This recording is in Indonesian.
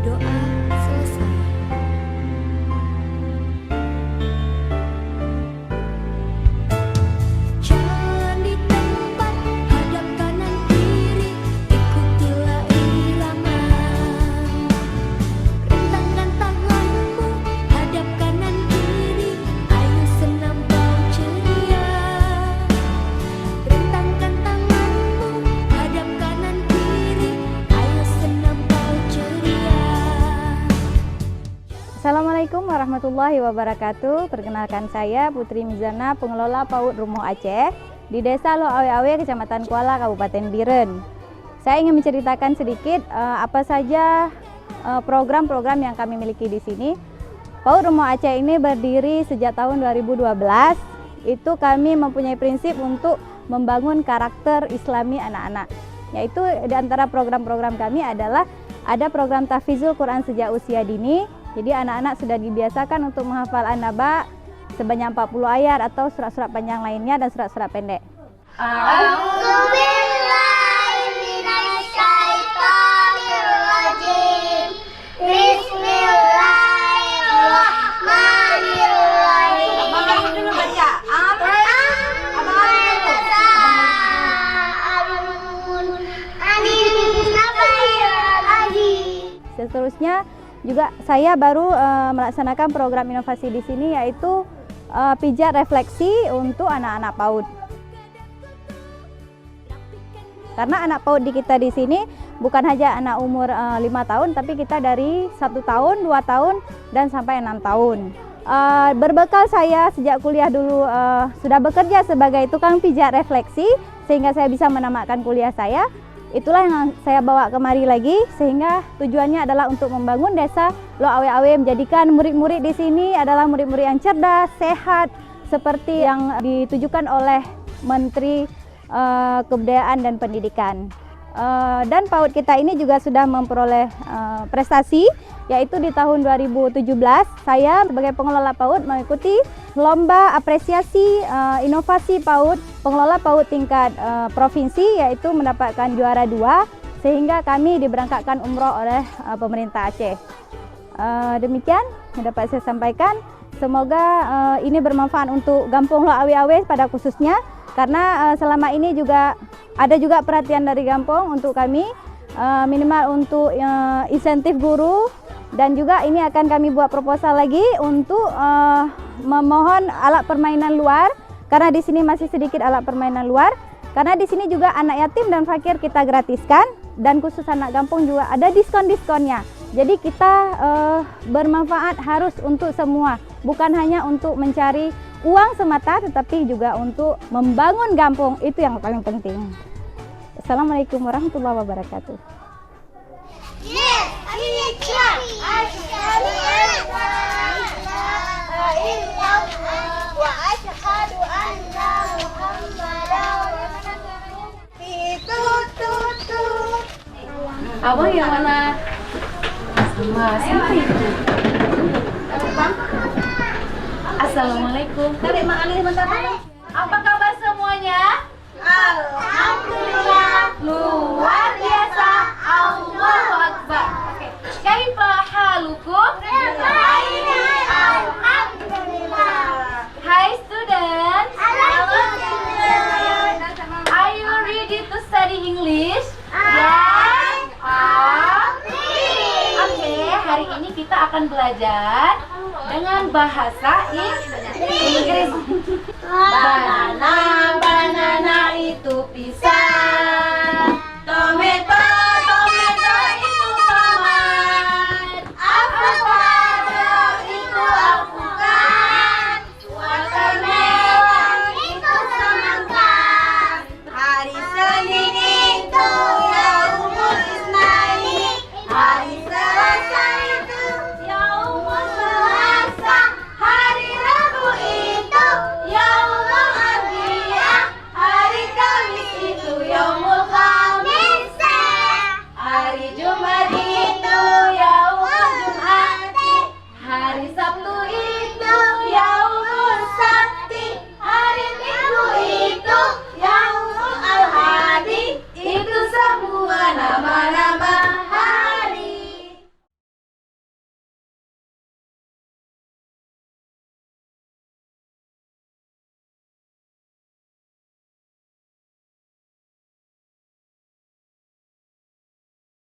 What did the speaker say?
Doa selesai. Jalan di tempat, hadap kanan kiri, ikutilah irama. Rentangkan tanganmu, hadap kanan kiri, ayo senam bau ceria. Rentangkan tanganmu, hadap kanan kiri, ayo senam bau ceria. Assalamualaikum warahmatullahi wabarakatuh. Perkenalkan saya Putri Mizana, pengelola PAUD Rumoh Aceh di Desa Lo Awe Awe, Kecamatan Kuala, Kabupaten Biren. Saya ingin menceritakan sedikit apa saja program-program yang kami miliki di sini. PAUD Rumoh Aceh ini berdiri sejak tahun 2012. Itu kami mempunyai prinsip untuk membangun karakter Islami anak-anak. Yaitu di antara program-program kami adalah ada program tahfizul Quran sejak usia dini. Jadi anak-anak sudah dibiasakan untuk menghafal An-Naba sebanyak 40 ayat atau surat-surat panjang lainnya dan surat-surat pendek. A'udzubillahiminasyaitonirrajim. Bismillahirrahmanirrahim. Abang dulu baca. Seterusnya juga saya baru melaksanakan program inovasi di sini, yaitu pijat refleksi untuk anak-anak PAUD. Karena anak PAUD di kita di sini bukan hanya anak umur 5 tahun, tapi kita dari 1 tahun, 2 tahun, dan sampai 6 tahun. Berbekal saya sejak kuliah dulu sudah bekerja sebagai tukang pijat refleksi, sehingga saya bisa menamatkan kuliah saya. Itulah yang saya bawa kemari lagi, sehingga tujuannya adalah untuk membangun desa Lo Awe Awe, menjadikan murid-murid di sini adalah murid-murid yang cerdas, sehat, seperti yang ditujukan oleh Menteri Kebudayaan dan Pendidikan. Dan PAUD kita ini juga sudah memperoleh prestasi, yaitu di tahun 2017 saya sebagai pengelola PAUD mengikuti lomba apresiasi inovasi PAUD, pengelola PAUD tingkat provinsi, yaitu mendapatkan juara 2, sehingga kami diberangkatkan umroh oleh pemerintah Aceh. Demikian yang dapat saya sampaikan. Semoga ini bermanfaat untuk Gampung Lo Awe Awe pada khususnya, karena selama ini juga ada juga perhatian dari Gampung untuk kami, minimal untuk insentif guru, dan juga ini akan kami buat proposal lagi untuk memohon alat permainan luar, karena di sini masih sedikit alat permainan luar, karena di sini juga anak yatim dan fakir kita gratiskan, dan khusus anak Gampung juga ada diskon-diskonnya. Jadi kita bermanfaat harus untuk semua, bukan hanya untuk mencari uang semata, tetapi juga untuk membangun Gampung, itu yang paling penting. Assalamualaikum warahmatullahi wabarakatuh. Yes, asyhadu an la ilaha illallah wa asyhadu anna Muhammadar rasulullah. Abang yang mana? Sama siapa itu? Assalamualaikum. Tarik Mak Ali bentar. Apa kabar semuanya? Alhamdulillah. Luar biasa. Allahu Akbar. Kaifa halukum? Alhamdulillah. Hi students. Alhamdulillah. Are you ready to study English? Yes. Oke, hari ini kita akan belajar dengan bahasa Inggris. Banana itu pisang. Tomato